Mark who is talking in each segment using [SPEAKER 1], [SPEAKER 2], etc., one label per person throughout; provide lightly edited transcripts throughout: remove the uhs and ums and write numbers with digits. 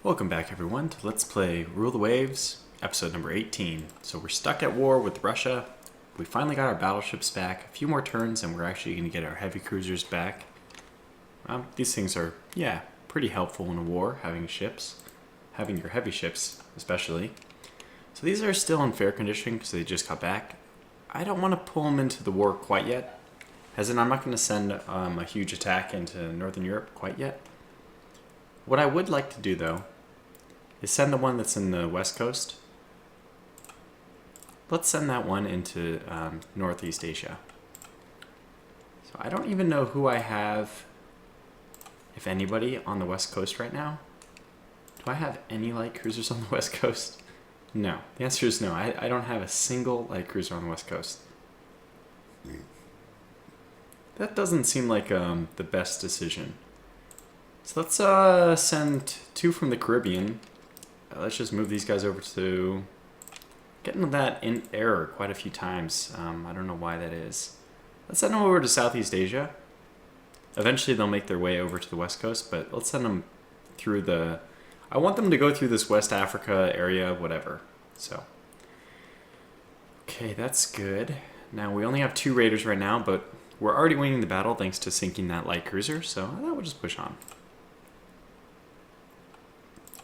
[SPEAKER 1] Welcome back everyone to Let's Play Rule the Waves, episode number 18. So we're stuck at war with Russia. We finally got our battleships back. A few more turns and we're actually going to get our heavy cruisers back. These things are, pretty helpful in a war, having ships. Having your heavy ships, especially. So these are still in fair condition because they just got back. I don't want to pull them into the war quite yet. As in, I'm not going to send a huge attack into Northern Europe quite yet. What I would like to do, though, is send the one that's in the west coast. Let's send that one into Northeast Asia. So I don't even know who I have, if anybody, on the west coast right now. Do I have any light cruisers on the west coast? No. The answer is no. I don't have a single light cruiser on the west coast. That doesn't seem like the best decision. So let's send two from the Caribbean. Let's just move these guys over to... Getting that in error quite a few times. I don't know why that is. Let's send them over to Southeast Asia. Eventually they'll make their way over to the west coast, but let's send them through the... I want them to go through this West Africa area, whatever. So, okay, that's good. Now we only have 2 raiders right now, but we're already winning the battle thanks to sinking that light cruiser, so I thought we'll just push on.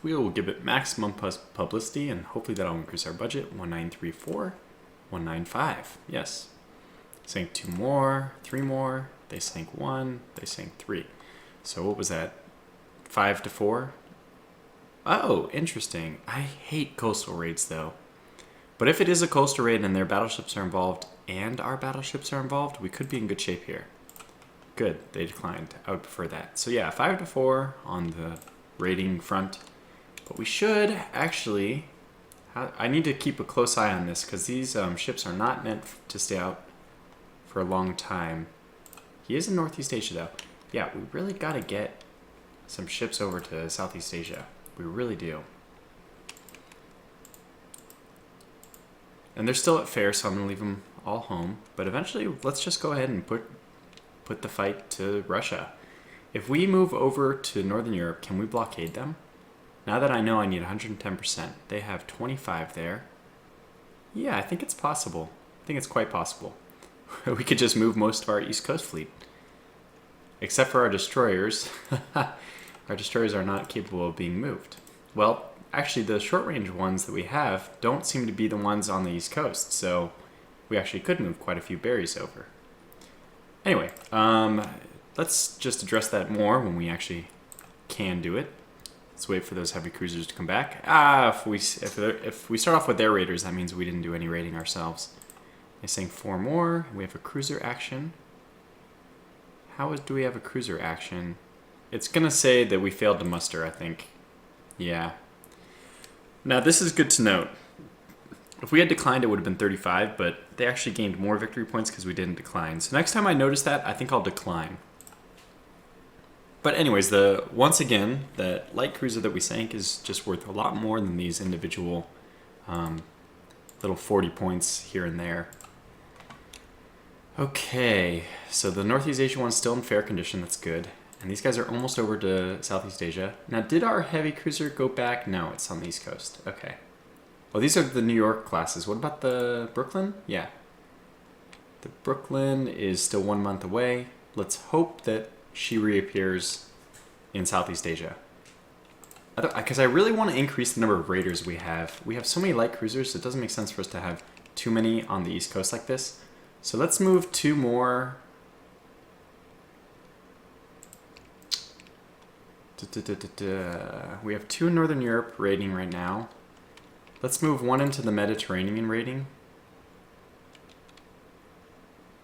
[SPEAKER 1] We will give it maximum publicity, and hopefully that'll increase our budget. 1934, 195. Yes. Sank 2 more, 3 more. They sank 1. They sank 3. So what was that? 5 to 4. Oh, interesting. I hate coastal raids though. But if it is a coastal raid and their battleships are involved and our battleships are involved, we could be in good shape here. Good. They declined. I would prefer that. So yeah, 5 to 4 on the raiding front. But we should actually... I need to keep a close eye on this because these ships are not meant to stay out for a long time. He is in Northeast Asia though. Yeah, we really got to get some ships over to Southeast Asia. We really do. And they're still at fair, so I'm going to leave them all home. But eventually, let's just go ahead and put the fight to Russia. If we move over to Northern Europe, can we blockade them? Now that I know I need 110%, they have 25 there. Yeah, I think it's possible. I think it's quite possible. We could just move most of our East Coast fleet. Except for our destroyers. Our destroyers are not capable of being moved. Well, actually the short-range ones that we have don't seem to be the ones on the East Coast, so we actually could move quite a few berries over. Anyway, let's just address that more when we actually can do it. Let's wait for those heavy cruisers to come back. If we start off with their raiders, that means we didn't do any raiding ourselves. They sank 4 more. We have a cruiser action. Do we have a cruiser action? It's gonna say that we failed to muster, I think. Yeah. Now this is good to note. If we had declined, it would have been 35, but they actually gained more victory points because we didn't decline. So next time I notice that, I think I'll decline. But anyways, once again, that light cruiser that we sank is just worth a lot more than these individual little 40 points here and there. Okay, so the Northeast Asia one's still in fair condition, that's good. And these guys are almost over to Southeast Asia. Now, did our heavy cruiser go back? No, it's on the East Coast. Okay. Well, these are the New York classes. What about the Brooklyn? Yeah. The Brooklyn is still 1 month away. Let's hope that she reappears in Southeast Asia. Because I really want to increase the number of raiders we have. We have so many light cruisers, so it doesn't make sense for us to have too many on the East Coast like this. So let's move 2 more... We have 2 in Northern Europe raiding right now. Let's move 1 into the Mediterranean raiding.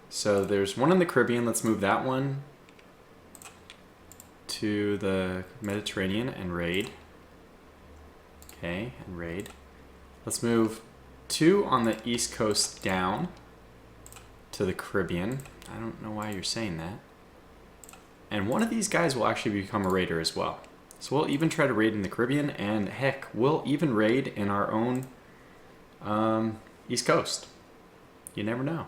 [SPEAKER 1] So there's 1 in the Caribbean. Let's move that one to the Mediterranean and raid. Okay, and raid. Let's move 2 on the East Coast down to the Caribbean. I don't know why you're saying that. And one of these guys will actually become a raider as well. So we'll even try to raid in the Caribbean, and heck, we'll even raid in our own East Coast. You never know.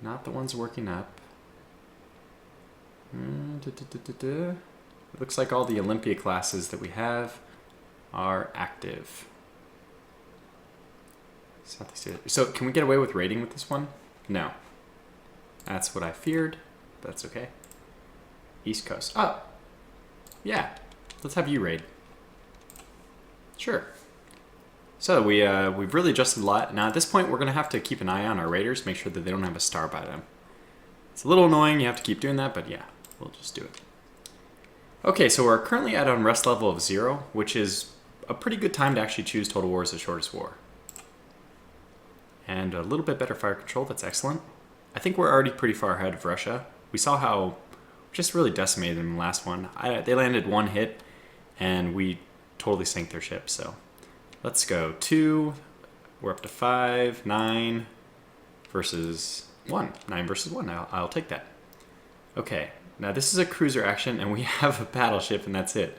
[SPEAKER 1] Not the ones working up. It looks like all the Olympia classes that we have are active. So can we get away with raiding with this one? No. That's what I feared. That's okay. East Coast. Oh, yeah. Let's have you raid. Sure. So we've really adjusted a lot. Now at this point, we're going to have to keep an eye on our raiders, make sure that they don't have a star by them. It's a little annoying. You have to keep doing that, but yeah, we'll just do it. Okay, so we're currently at an unrest level of 0, which is a pretty good time to actually choose Total War as the shortest war. And a little bit better fire control. That's excellent. I think we're already pretty far ahead of Russia. We saw how just really decimated them in the last one. They landed 1 hit, and we totally sank their ship. So let's go 2. We're up to 5, 9 versus 1. 9 versus 1. I'll take that. Okay, now this is a cruiser action, and we have a battleship, and that's it.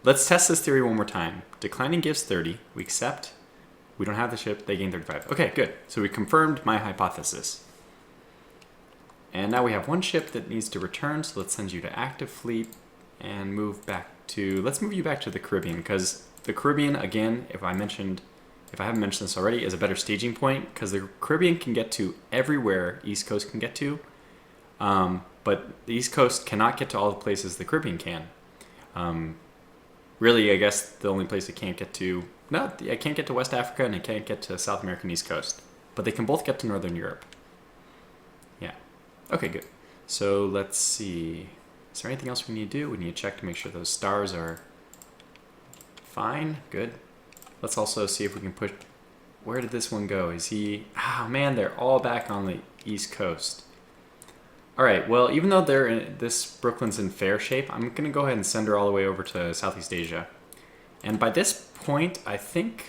[SPEAKER 1] Let's test this theory one more time. Declining gives 30. We accept. We don't have the ship. They gain 35. Okay, good. So we confirmed my hypothesis. And now we have 1 ship that needs to return, so let's send you to active fleet and move back to... Let's move you back to the Caribbean, because the Caribbean, again, if I haven't mentioned this already, is a better staging point, because the Caribbean can get to everywhere East Coast can get to, but the East Coast cannot get to all the places the Caribbean can. Really, I guess the only place it can't get to... No, it can't get to West Africa, and it can't get to South American East Coast. But they can both get to Northern Europe. Yeah. Okay, good. So let's see. Is there anything else we need to do? We need to check to make sure those stars are fine. Good. Let's also see if we can push... Where did this one go? Is he... Oh, man, they're all back on the East Coast. All right, well, even though this Brooklyn's in fair shape, I'm going to go ahead and send her all the way over to Southeast Asia. And by this point, I think...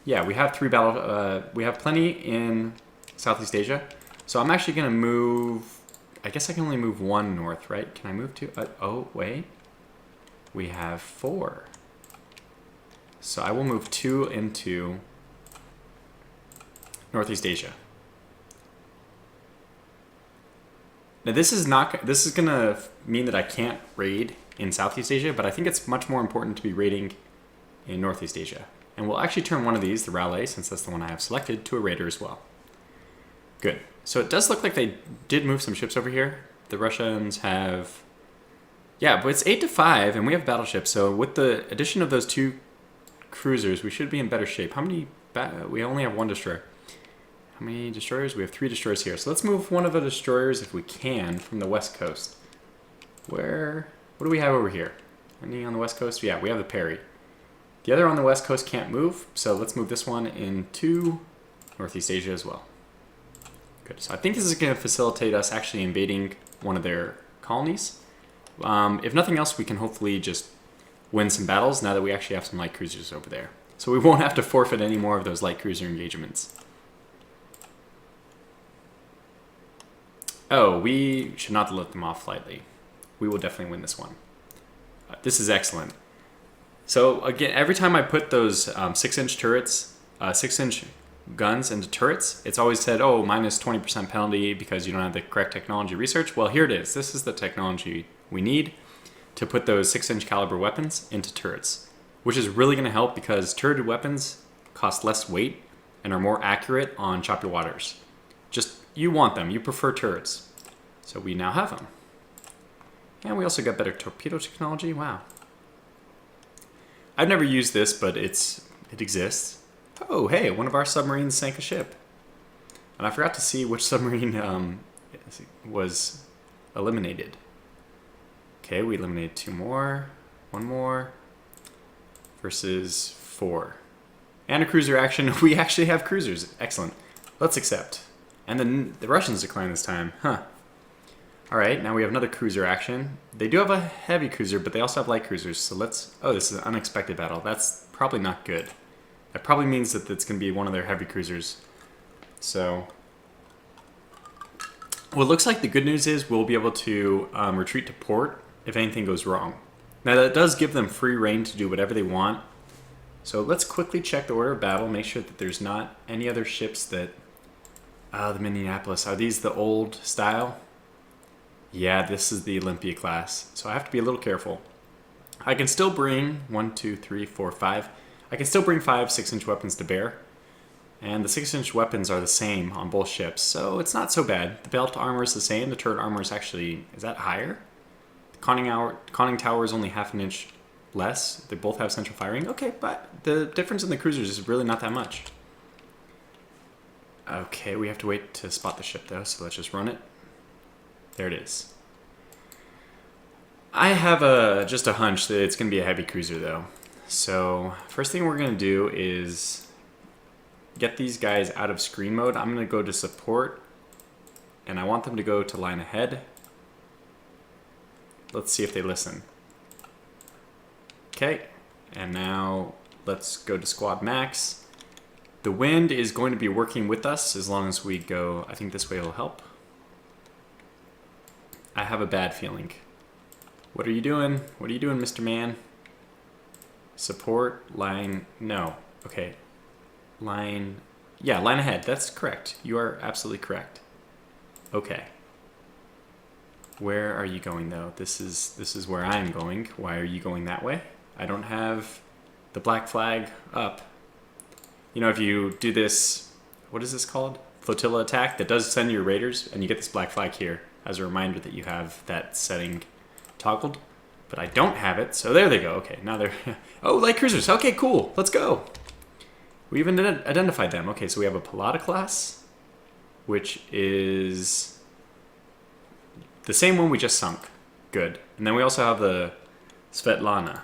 [SPEAKER 1] Yeah, we have we have plenty in Southeast Asia. So I'm actually going to move... I guess I can only move 1 north, right? Can I move 2? Oh, wait. We have 4. So I will move 2 into Northeast Asia. Now this is going to mean that I can't raid in Southeast Asia, but I think it's much more important to be raiding in Northeast Asia. And we'll actually turn one of these, the Raleigh, since that's the one I have selected, to a raider as well. Good. So it does look like they did move some ships over here. The Russians have... Yeah, but it's 8-5, and we have battleships, so with the addition of those 2 cruisers, we should be in better shape. How many... We only have 1 destroyer. How many destroyers? We have 3 destroyers here. So let's move one of the destroyers, if we can, from the west coast. What do we have over here? Any on the west coast? Yeah, we have the Perry. The other on the west coast can't move, so let's move this one into Northeast Asia as well. Good. So I think this is going to facilitate us actually invading one of their colonies. If nothing else, we can hopefully just win some battles now that we actually have some light cruisers over there. So we won't have to forfeit any more of those light cruiser engagements. Oh, we should not let them off lightly. We will definitely win this one. This is excellent. So again, every time I put those 6-inch turrets, 6-inch guns into turrets, it's always said, oh, minus 20% penalty because you don't have the correct technology research. Well, here it is. This is the technology we need to put those 6-inch caliber weapons into turrets, which is really going to help because turreted weapons cost less weight and are more accurate on choppy waters. Just, you want them. You prefer turrets. So we now have them. And we also got better torpedo technology. Wow. I've never used this, but it exists. Oh, hey, one of our submarines sank a ship. And I forgot to see which submarine was eliminated. Okay, we eliminated 2 more. 1 more. Versus 4. And a cruiser action. We actually have cruisers. Excellent. Let's accept. And then the Russians decline this time. Huh. Alright, now we have another cruiser action. They do have a heavy cruiser, but they also have light cruisers. So let's... Oh, this is an unexpected battle. That's probably not good. That probably means that it's going to be one of their heavy cruisers. So... What looks like the good news is we'll be able to retreat to port if anything goes wrong. Now that does give them free reign to do whatever they want. So let's quickly check the order of battle, make sure that there's not any other ships that... the Minneapolis. Are these the old style? Yeah, this is the Olympia class, so I have to be a little careful. I can still bring 1, 2, 3, 4, 5. I can still bring 5 6-inch weapons to bear. And the 6-inch weapons are the same on both ships, so it's not so bad. The belt armor is the same. The turret armor is actually, is that higher? The conning tower is only half an inch less. They both have central firing. Okay, but the difference in the cruisers is really not that much. Okay, we have to wait to spot the ship though, so let's just run it. There it is. I have just a hunch that it's going to be a heavy cruiser though. So first thing we're going to do is get these guys out of screen mode. I'm going to go to support, and I want them to go to line ahead. Let's see if they listen. Okay, and now let's go to squad max. The wind is going to be working with us as long as we go. I think this way will help. I have a bad feeling. What are you doing? What are you doing, Mr. Man? Support, line, no. Okay. Line, yeah, line ahead. That's correct. You are absolutely correct. Okay. Where are you going though? This is where I'm going. Why are you going that way? I don't have the black flag up. You know, if you do this, what is this called? Flotilla attack, that does send your raiders, and you get this black flag here as a reminder that you have that setting toggled. But I don't have it, so there they go. Okay, now they're... Oh, light cruisers. Okay, cool. Let's go. We even identified them. Okay, so we have a Pilata class, which is the same one we just sunk. Good. And then we also have the Svetlana.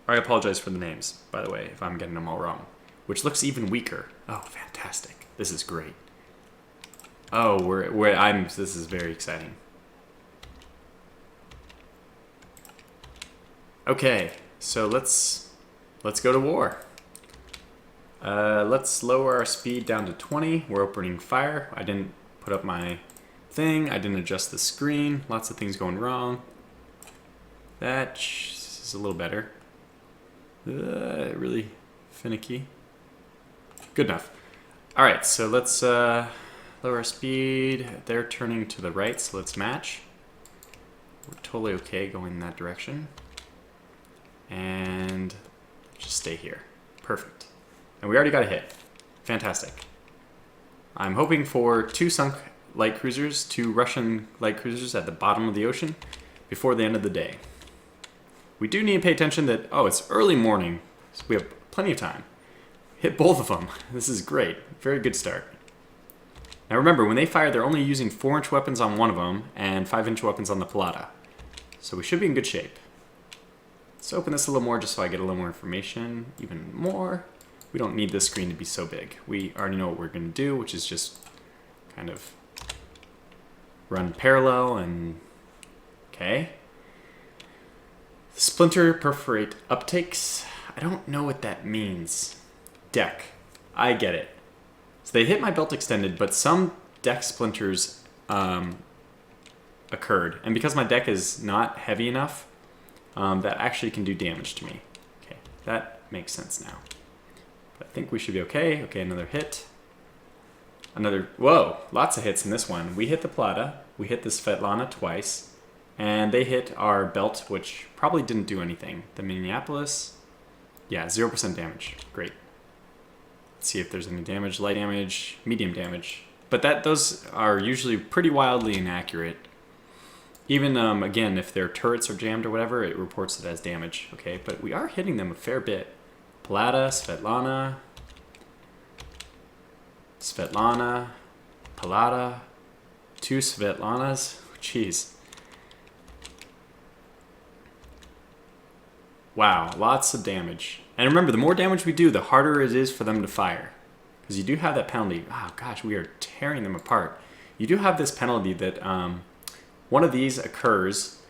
[SPEAKER 1] I apologize for the names, by the way, if I'm getting them all wrong. Which looks even weaker. Oh, fantastic. This is great. Oh, this is very exciting. Okay, so let's go to war. Let's lower our speed down to 20. We're opening fire. I didn't put up my thing. I didn't adjust the screen. Lots of things going wrong. That is a little better. Really finicky. Good enough. All right, so let's lower our speed. They're turning to the right, so let's match. We're totally okay going in that direction. And just stay here. Perfect. And we already got a hit. Fantastic. I'm hoping for 2 sunk light cruisers, 2 Russian light cruisers at the bottom of the ocean before the end of the day. We do need to pay attention that, oh, it's early morning, so we have plenty of time. Hit both of them. This is great. Very good start. Now remember, when they fire, they're only using 4-inch weapons on one of them and 5-inch weapons on the Pilata. So we should be in good shape. Let's open this a little more just so I get a little more information, even more. We don't need this screen to be so big. We already know what we're going to do, which is just kind of run parallel and... Okay. Splinter perforate uptakes. I don't know what that means. Deck. I get it. So they hit my belt extended, but some deck splinters occurred. And because my deck is not heavy enough, that actually can do damage to me. Okay, that makes sense now. But I think we should be okay. Okay, another hit. Another, whoa, lots of hits in this one. We hit the Plata, we hit the Svetlana twice, and they hit our belt, which probably didn't do anything. The Minneapolis, yeah, 0% damage. Great. Let's see if there's any damage. Light damage, medium damage. But those are usually pretty wildly inaccurate. Even, again, if their turrets are jammed or whatever, it reports it as damage. Okay, but we are hitting them a fair bit. Plata, Svetlana, Pilata, 2 Svetlanas. Jeez. Wow, lots of damage. And remember, the more damage we do, the harder it is for them to fire. Because you do have that penalty. Oh gosh, we are tearing them apart. You do have this penalty that one of these occurs,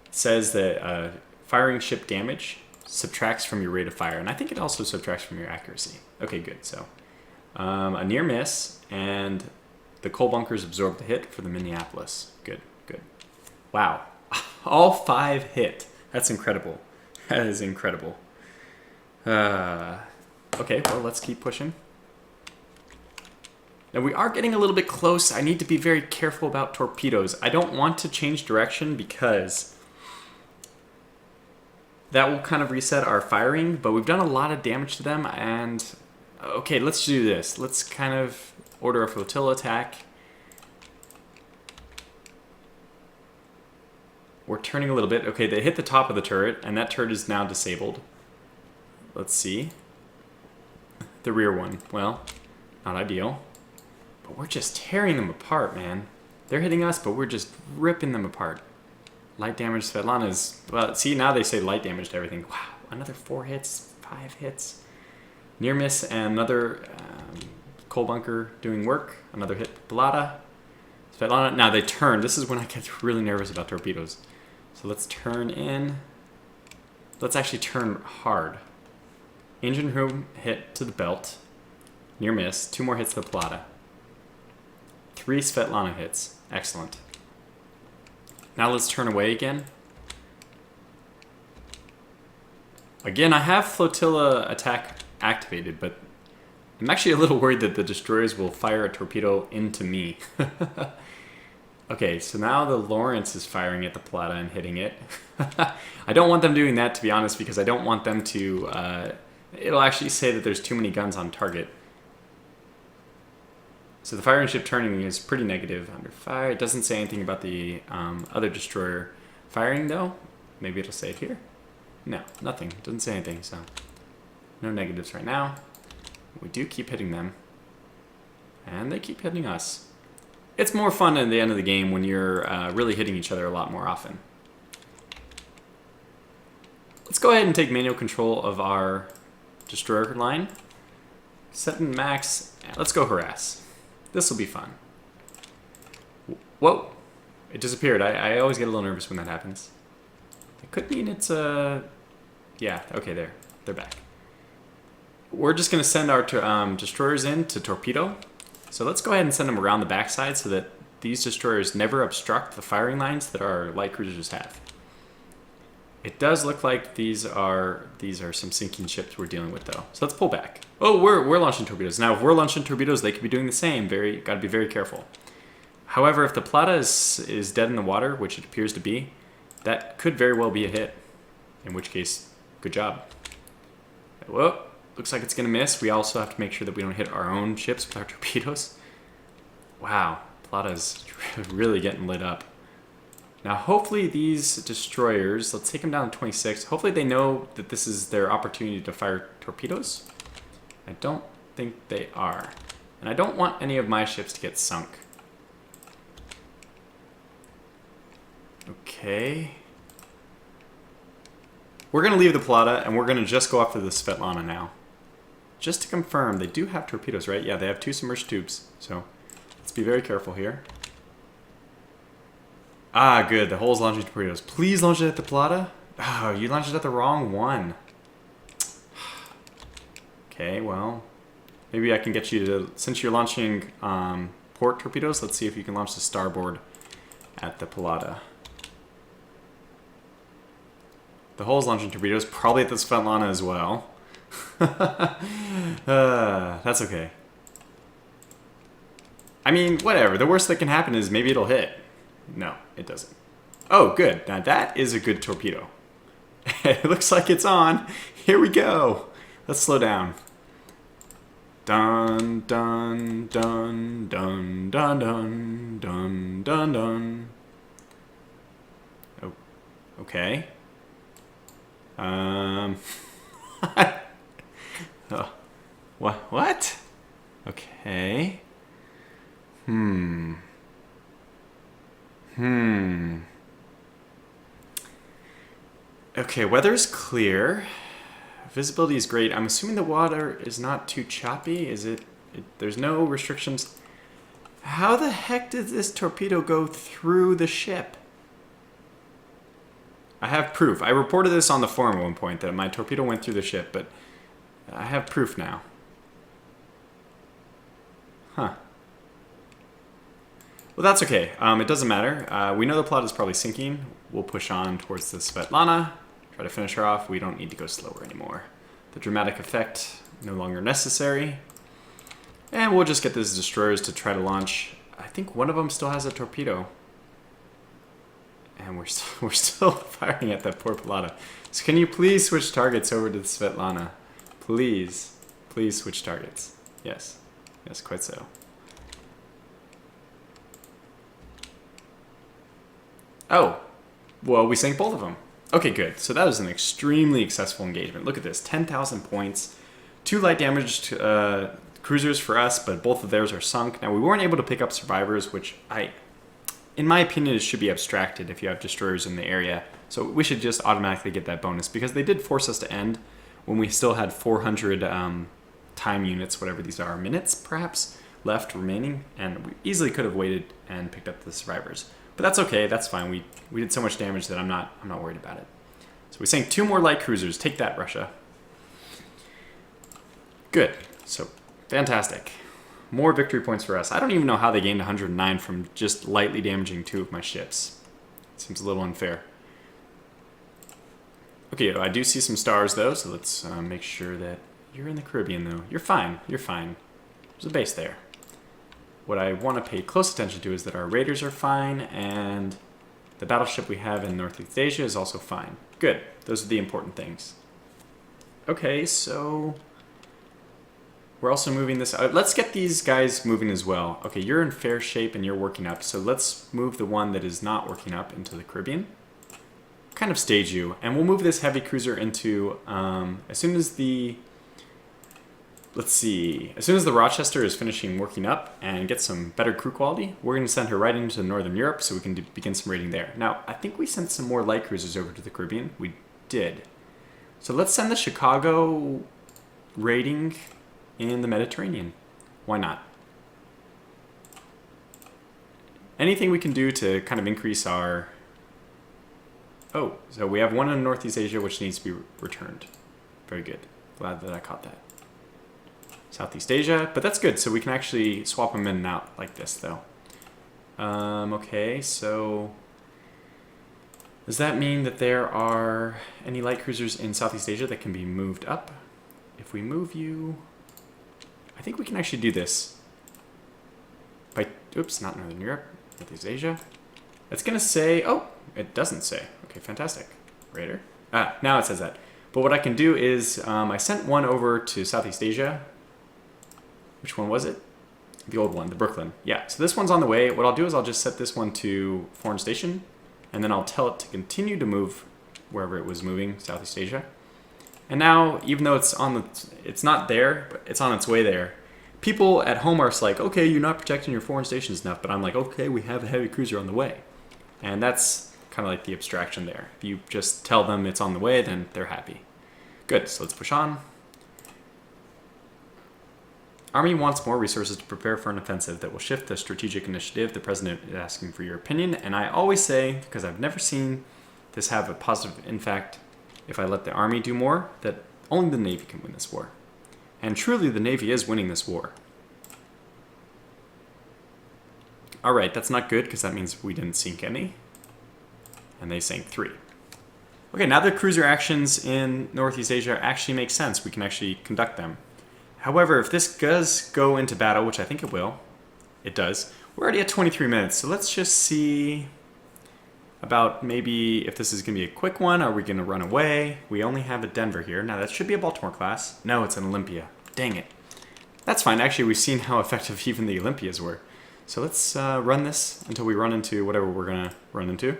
[SPEAKER 1] says that firing ship damage subtracts from your rate of fire. And I think it also subtracts from your accuracy. Okay, good. So a near miss, and the coal bunkers absorb the hit for the Minneapolis. Good, good. Wow. All 5 hit. That's incredible. That is incredible. Okay, well, let's keep pushing. Now we are getting a little bit close. I need to be very careful about torpedoes. I don't want to change direction because that will kind of reset our firing, but we've done a lot of damage to them, and okay, let's do this. Let's kind of order a flotilla attack. We're turning a little bit. Okay, they hit the top of the turret, and that turret is now disabled. Let's see. The rear one. Well, not ideal. But we're just tearing them apart, man. They're hitting us, but we're just ripping them apart. Light damage, Svetlana's... Well, see, now they say light damage to everything. Wow, another 4 hits, 5 hits. Near miss, and another coal bunker doing work. Another hit, Plata. Svetlana, now they turn. This is when I get really nervous about torpedoes. So let's turn in. Let's actually turn hard. Engine room hit to the belt. Near miss. 2 more hits to the Plata. 3 Svetlana hits. Excellent. Now let's turn away again. Again, I have flotilla attack activated, but I'm actually a little worried that the destroyers will fire a torpedo into me. Okay, so now the Lawrence is firing at the Plata and hitting it. I don't want them doing that, to be honest, because I don't want them to... it'll actually say that there's too many guns on target. So the firing ship turning is pretty negative under fire. It doesn't say anything about the other destroyer firing, though. Maybe it'll say it here. No, nothing. It doesn't say anything, so no negatives right now. We do keep hitting them, and they keep hitting us. It's more fun at the end of the game when you're really hitting each other a lot more often. Let's go ahead and take manual control of our destroyer line. Set in max. Let's go harass. This will be fun. Whoa! It disappeared. I always get a little nervous when that happens. It could mean it's a... Yeah, okay, there. They're back. We're just going to send our destroyers in to torpedo. So let's go ahead and send them around the backside so that these destroyers never obstruct the firing lines that our light cruisers have. It does look like these are some sinking ships we're dealing with, though. So let's pull back. Oh, we're launching torpedoes. Now, if we're launching torpedoes, they could be doing the same. Got to be very careful. However, if the Plata is dead in the water, which it appears to be, that could very well be a hit. In which case, good job. Whoa, looks like it's going to miss. We also have to make sure that we don't hit our own ships with our torpedoes. Wow, Plata's really getting lit up. Now, hopefully these destroyers, let's take them down to 26. Hopefully they know that this is their opportunity to fire torpedoes. I don't think they are. And I don't want any of my ships to get sunk. Okay. We're going to leave the Plata, and we're going to just go after the Svetlana now. Just to confirm, they do have torpedoes, right? Yeah, they have 2 submerged tubes. So let's be very careful here. Ah, good. The hull's launching torpedoes. Please launch it at the Plata. Oh, you launched it at the wrong one. Okay, well, maybe I can get you to... Since you're launching port torpedoes, let's see if you can launch the starboard at the Plata. The hull's launching torpedoes, probably at the Svetlana as well. That's okay. I mean, whatever. The worst that can happen is maybe it'll hit. No, it doesn't. Oh, good. Now that is a good torpedo. It looks like it's on. Here we go. Let's slow down. Dun, dun, dun, dun, dun, dun, dun, dun, dun. Oh, okay. Oh, what? Okay. Okay, weather's clear. Visibility is great. I'm assuming the water is not too choppy. Is it? There's no restrictions. How the heck did this torpedo go through the ship? I have proof. I reported this on the forum at one point, that my torpedo went through the ship, but I have proof now. Huh. Well, that's okay. It doesn't matter. We know the plot is probably sinking. We'll push on towards the Svetlana. Try to finish her off. We don't need to go slower anymore. The dramatic effect, no longer necessary. And we'll just get these destroyers to try to launch. I think one of them still has a torpedo. And we're still firing at that poor Pilata. So can you please switch targets over to the Svetlana? Please. Please switch targets. Yes. Yes, quite so. Oh. Well, we sank both of them. Okay, good. So that was an extremely successful engagement. Look at this. 10,000 points. 2 light damaged cruisers for us, but both of theirs are sunk. Now, we weren't able to pick up survivors, which in my opinion, it should be abstracted if you have destroyers in the area. So we should just automatically get that bonus because they did force us to end when we still had 400 time units, whatever these are, minutes perhaps, left remaining. And we easily could have waited and picked up the survivors. But that's okay, that's fine. We did so much damage that I'm not worried about it. So we sank 2 more light cruisers. Take that, Russia. Good. So, fantastic. More victory points for us. I don't even know how they gained 109 from just lightly damaging 2 of my ships. Seems a little unfair. Okay, I do see some stars, though, so let's make sure that you're in the Caribbean, though. You're fine. You're fine. There's a base there. What I want to pay close attention to is that our raiders are fine, and the battleship we have in Northeast Asia is also fine. Good. Those are the important things. Okay, so we're also moving this out. Let's get these guys moving as well. Okay, you're in fair shape and you're working up, so let's move the one that is not working up into the Caribbean. Kind of stage you, and we'll move this heavy cruiser into, as soon as the Rochester is finishing working up and get some better crew quality, we're going to send her right into Northern Europe so we can begin some raiding there. Now, I think we sent some more light cruisers over to the Caribbean. We did. So let's send the Chicago raiding in the Mediterranean. Why not? Anything we can do to kind of increase our... Oh, so we have one in Northeast Asia which needs to be returned. Very good. Glad that I caught that. Southeast Asia, but that's good. So we can actually swap them in and out like this, though. Okay, so does that mean that there are any light cruisers in Southeast Asia that can be moved up? If we move you, I think we can actually do this. Oops, not Northern Europe, Northeast Asia. It's gonna say, oh, it doesn't say. Okay, fantastic. Raider. Now it says that. But what I can do is, I sent one over to Southeast Asia. Which one was it? The old one, the Brooklyn. Yeah, so this one's on the way. What I'll do is I'll just set this one to foreign station, and then I'll tell it to continue to move wherever it was moving, Southeast Asia. And now, even though it's not there, but it's on its way there, people at home are like, okay, you're not protecting your foreign stations enough, but I'm like, okay, we have a heavy cruiser on the way. And that's kind of like the abstraction there. If you just tell them it's on the way, then they're happy. Good, so let's push on. Army wants more resources to prepare for an offensive that will shift the strategic initiative. The president is asking for your opinion, and I always say, because I've never seen this have a positive impact, if I let the Army do more, that only the Navy can win this war. And truly, the Navy is winning this war. Alright, that's not good, because that means we didn't sink any. And they sank 3. Okay, now the cruiser actions in Northeast Asia actually make sense. We can actually conduct them. However, if this does go into battle, which I think it will, it does, we're already at 23 minutes, so let's just see about maybe if this is going to be a quick one. Are we going to run away? We only have a Denver here. Now, that should be a Baltimore class. No, it's an Olympia. Dang it. That's fine. Actually, we've seen how effective even the Olympias were. So let's run this until we run into whatever we're going to run into.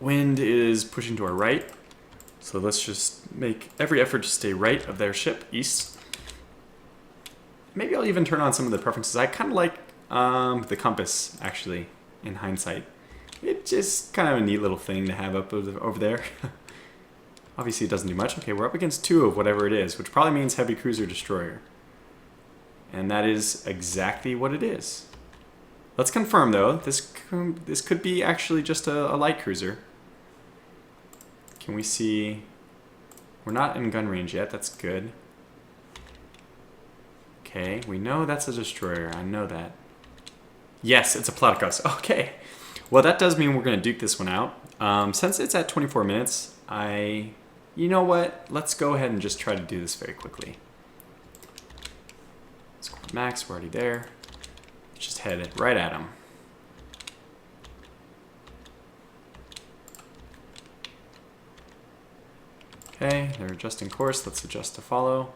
[SPEAKER 1] Wind is pushing to our right. So let's just make every effort to stay right of their ship, east. Maybe I'll even turn on some of the preferences. I kind of like the compass, actually, in hindsight. It's just kind of a neat little thing to have up over there. Obviously, it doesn't do much. Okay, we're up against 2 of whatever it is, which probably means heavy cruiser destroyer. And that is exactly what it is. Let's confirm, though. This could be actually just a light cruiser. Can we see? We're not in gun range yet. That's good. Okay, we know that's a destroyer. I know that. Yes, it's a Platypus. Okay. Well, that does mean we're going to duke this one out. Since it's at 24 minutes, I You know what? Let's go ahead and just try to do this very quickly. Squad max, we're already there. Let's just head right at them. Okay, they're adjusting course. Let's adjust to follow.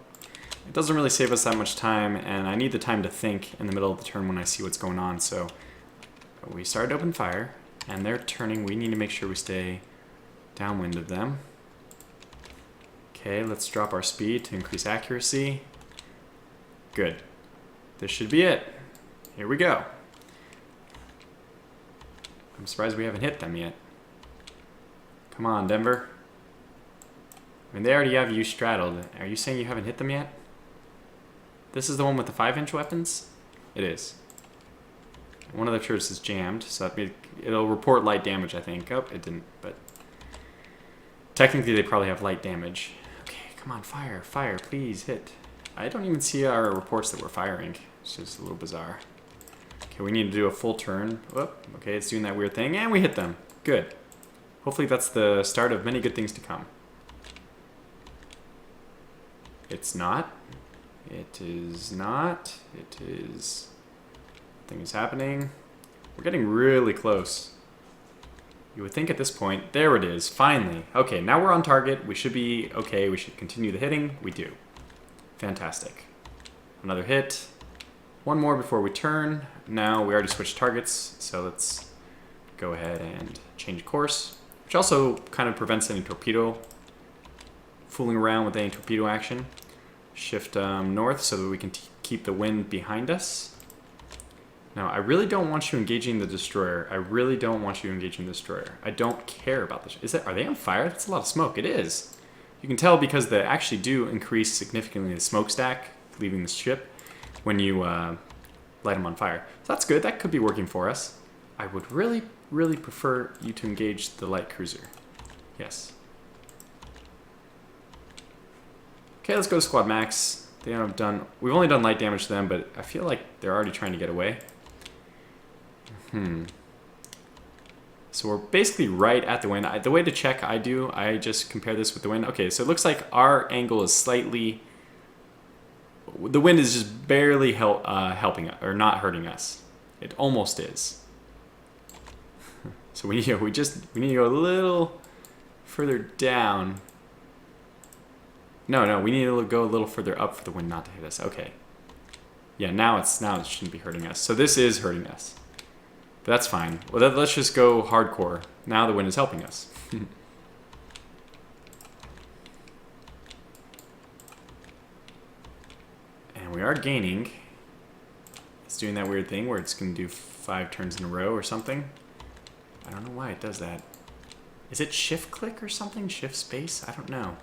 [SPEAKER 1] It doesn't really save us that much time, and I need the time to think in the middle of the turn when I see what's going on. So we started to open fire, and they're turning. We need to make sure we stay downwind of them. Okay, let's drop our speed to increase accuracy. Good. This should be it. Here we go. I'm surprised we haven't hit them yet. Come on, Denver. I mean, they already have you straddled. Are you saying you haven't hit them yet? This is the one with the 5-inch weapons? It is. One of the turrets is jammed, so that means it'll report light damage, I think. Oh, it didn't, but technically they probably have light damage. Okay, come on, fire, fire, please hit. I don't even see our reports that we're firing. It's just a little bizarre. Okay, we need to do a full turn. Whoop, okay, it's doing that weird thing, and we hit them. Good. Hopefully that's the start of many good things to come. It's not. It is not. It is. Nothing is happening. We're getting really close. You would think at this point, there it is, finally. Okay, now we're on target. We should be okay. We should continue the hitting. We do. Fantastic. Another hit. One more before we turn. Now we already switched targets, so let's go ahead and change course, which also kind of prevents any torpedo fooling around with any torpedo action. Shift north so that we can keep the wind behind us. Now, I really don't want you engaging the destroyer. I really don't want you engaging the destroyer. I don't care about this. Are they on fire? That's a lot of smoke. It is. You can tell because they actually do increase significantly the smokestack leaving the ship when you light them on fire. So that's good. That could be working for us. I would really, really prefer you to engage the light cruiser. Yes. Okay, let's go to squad max. They have done. We've only done light damage to them, but I feel like they're already trying to get away. So we're basically right at the wind. The way to check I just compare this with the wind. Okay, so it looks like our angle is slightly. The wind is just barely helping us, or not hurting us. It almost is. So we need to go a little further down. No, we need to go a little further up for the wind not to hit us. Okay. Yeah, now it shouldn't be hurting us. So this is hurting us. But that's fine. Well, let's just go hardcore. Now the wind is helping us. And we are gaining. It's doing that weird thing where it's going to do 5 turns in a row or something. I don't know why it does that. Is it shift click or something? Shift space? I don't know.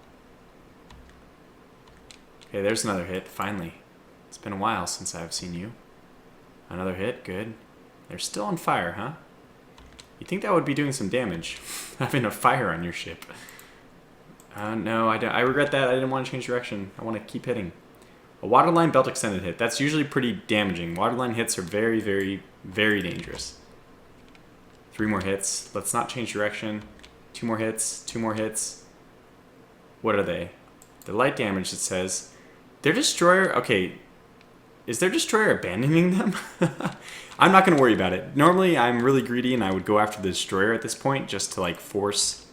[SPEAKER 1] Okay, there's another hit, finally. It's been a while since I've seen you. Another hit, good. They're still on fire, huh? You'd think that would be doing some damage, having a fire on your ship. No, I regret that. I didn't want to change direction. I want to keep hitting. A waterline belt extended hit. That's usually pretty damaging. Waterline hits are very, very, very dangerous. 3 more hits. Let's not change direction. 2 more hits. 2 more hits. What are they? The light damage, it says. Their destroyer, okay, is their destroyer abandoning them? I'm not going to worry about it. Normally, I'm really greedy and I would go after the destroyer at this point just to like force,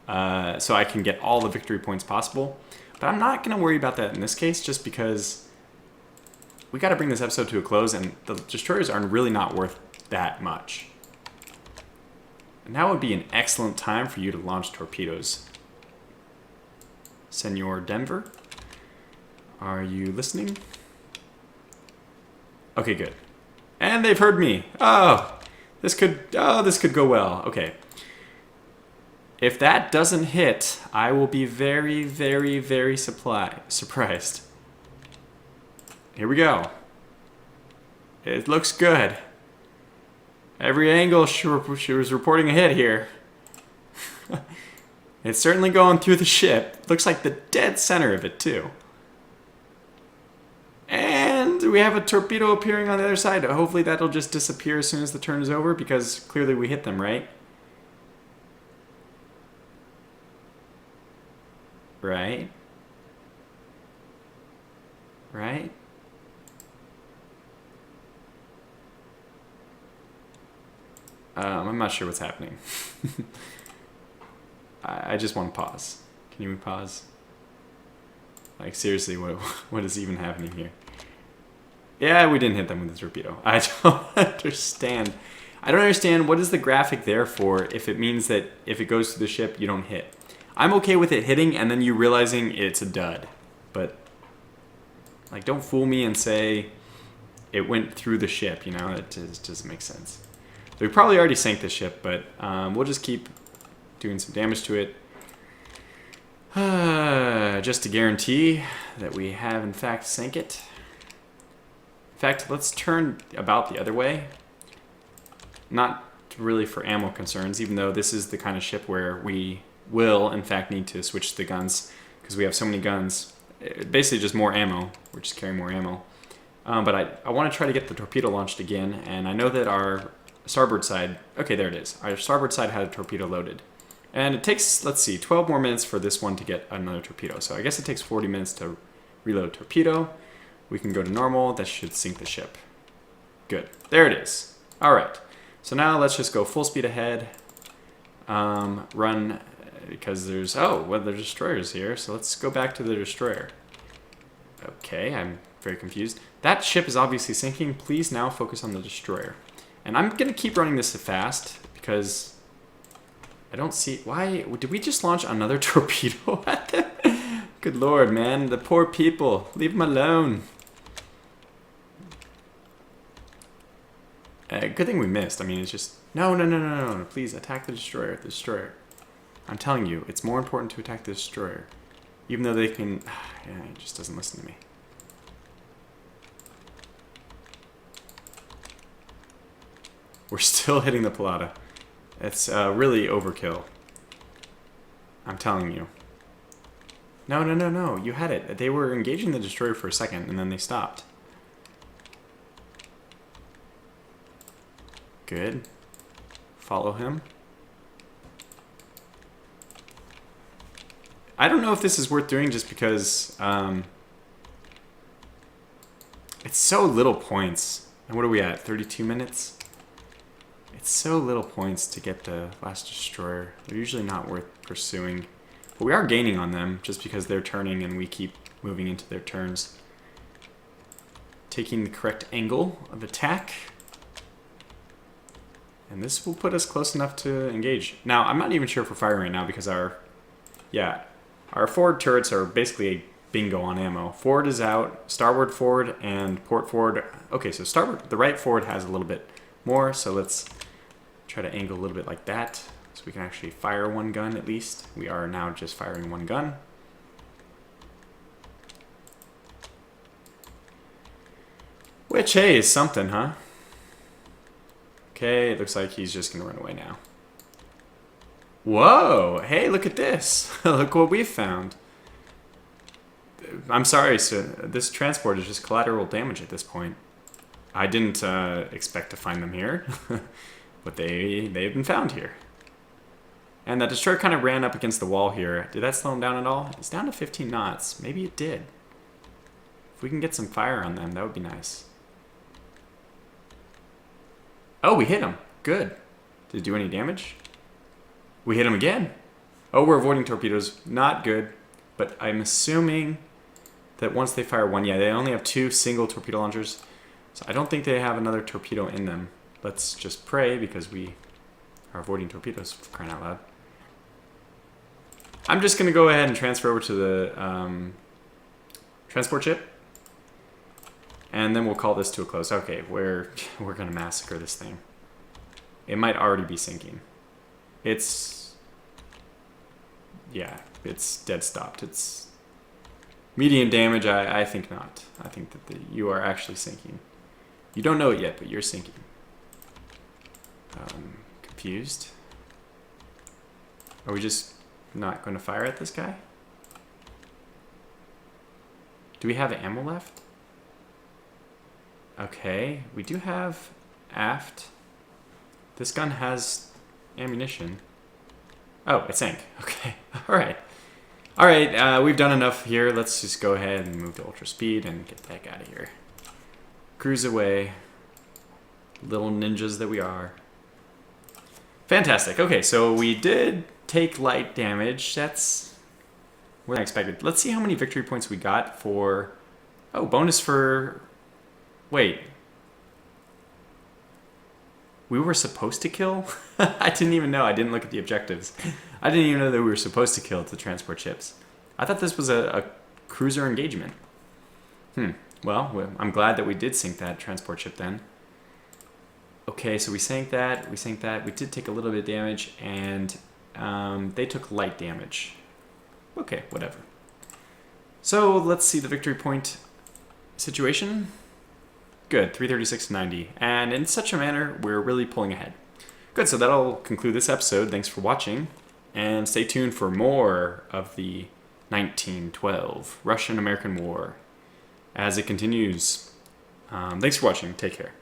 [SPEAKER 1] so I can get all the victory points possible. But I'm not going to worry about that in this case just because we got to bring this episode to a close and the destroyers are really not worth that much. And that would be an excellent time for you to launch torpedoes. Senor Denver, are you listening? Okay, good. And they've heard me. This could go well. Okay. If that doesn't hit, I will be very, very, very surprised. Here we go. It looks good. Every angle she was reporting a hit here. It's certainly going through the ship. Looks like the dead center of it, too. And we have a torpedo appearing on the other side. Hopefully that'll just disappear as soon as the turn is over, because clearly we hit them, right? Right? Right? I'm not sure what's happening. I just want to pause. Can you pause? Like, seriously, what is even happening here? Yeah, we didn't hit them with the torpedo. I don't understand. I don't understand what is the graphic there for if it means that if it goes to the ship, you don't hit. I'm okay with it hitting and then you realizing it's a dud. But, like, don't fool me and say it went through the ship, you know? It just doesn't make sense. So we probably already sank the ship, but we'll just keep doing some damage to it. Just to guarantee that we have, in fact, sank it. In fact, let's turn about the other way. Not really for ammo concerns, even though this is the kind of ship where we will, in fact, need to switch the guns because we have so many guns. Basically just more ammo. We're just carrying more ammo. But I want to try to get the torpedo launched again, and I know that our starboard side... Okay, there it is. Our starboard side had a torpedo loaded. And it takes, let's see, 12 more minutes for this one to get another torpedo. So I guess it takes 40 minutes to reload torpedo. We can go to normal. That should sink the ship. Good. There it is. All right. So now let's just go full speed ahead. Run, because there's... Oh, well, the destroyer's here. So let's go back to the destroyer. Okay, I'm very confused. That ship is obviously sinking. Please now focus on the destroyer. And I'm going to keep running this fast because I don't see... Why? Did we just launch another torpedo at them? Good lord, man. The poor people. Leave them alone. Good thing we missed. I mean, it's just... No. Please attack the destroyer. The destroyer. I'm telling you, it's more important to attack the destroyer. Even though they can... Yeah, he just doesn't listen to me. We're still hitting the Palada. It's really overkill. I'm telling you. No. You had it. They were engaging the destroyer for a second, and then they stopped. Good. Follow him. I don't know if this is worth doing just because it's so little points. And what are we at? 32 minutes? It's so little points to get the last destroyer. They're usually not worth pursuing. But we are gaining on them just because they're turning and we keep moving into their turns. Taking the correct angle of attack. And this will put us close enough to engage. Now, I'm not even sure if we're firing right now because our forward turrets are basically a bingo on ammo. Forward is out, starboard forward, and port forward. Okay, so starboard, the right forward has a little bit more, so let's try to angle a little bit like that so we can actually fire one gun at least. We are now just firing one gun. Which, hey, is something, huh? Okay, it looks like he's just going to run away now. Whoa! Hey, look at this! Look what we found. I'm sorry, so this transport is just collateral damage at this point. I didn't expect to find them here, but they've been found here. And that destroyer kind of ran up against the wall here. Did that slow him down at all? It's down to 15 knots. Maybe it did. If we can get some fire on them, that would be nice. Oh, we hit him. Good. Did it do any damage? We hit him again. Oh, we're avoiding torpedoes. Not good. But I'm assuming that once they fire one, yeah, they only have 2 single torpedo launchers. So I don't think they have another torpedo in them. Let's just pray because we are avoiding torpedoes, for crying out loud. I'm just going to go ahead and transfer over to the transport ship. And then we'll call this to a close. Okay, we're going to massacre this thing. It might already be sinking. It's... Yeah, it's dead stopped. It's medium damage. I think not. I think that you are actually sinking. You don't know it yet, but you're sinking. Confused. Are we just not going to fire at this guy? Do we have ammo left? Okay, we do have aft. This gun has ammunition. Oh, it sank. Okay, all right. All right, we've done enough here. Let's just go ahead and move to ultra speed and get the heck out of here. Cruise away. Little ninjas that we are. Fantastic. Okay, so we did take light damage. That's more than I expected. Let's see how many victory points we got for... Oh, bonus for... Wait. We were supposed to kill? I didn't even know. I didn't look at the objectives. I didn't even know that we were supposed to kill the transport ships. I thought this was a cruiser engagement. Well, I'm glad that we did sink that transport ship then. Okay, so we sank that. We did take a little bit of damage, and they took light damage. Okay, whatever. So let's see the victory point situation. Good, 336 to 90. And in such a manner, we're really pulling ahead. Good, so that'll conclude this episode. Thanks for watching. And stay tuned for more of the 1912 Russian-American War as it continues. Thanks for watching. Take care.